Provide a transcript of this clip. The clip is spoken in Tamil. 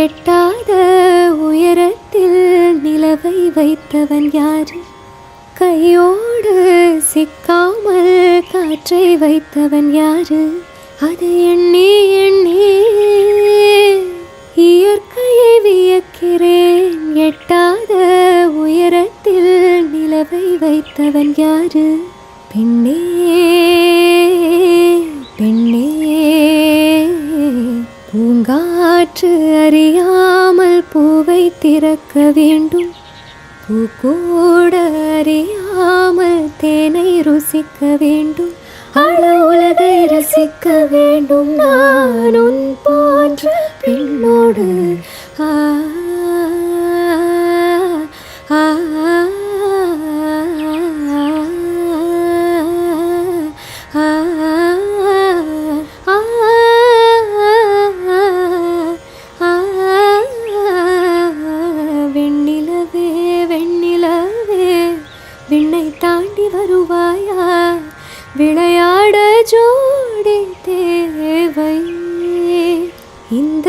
எட்டாத உயரத்தில் நிலவை வைத்தவன் யாரு? கையோடு சிக்காமல் காற்றை வைத்தவன் யாரு? அது எண்ணி எண்ணி இயற்கையை வியக்கிறேன். எட்டாத உயரத்தில் நிலவை வைத்தவன் யாரு? பெண்ணே பெண்ணே, பூங்காற்று அறியாமல் பூவை திறக்க வேண்டும். பூக்கூட அறியாமல் தேனை ருசிக்க வேண்டும். அழ உலகை ரசிக்க வேண்டும். நான் உன் போன்ற பெண்ணோடு ஆ ஆ வெண்ணிலவே வெண்ணிலவே, விண்ணை தாண்டி வருவாயா? விளையாட ஜோடி தேவை. இந்த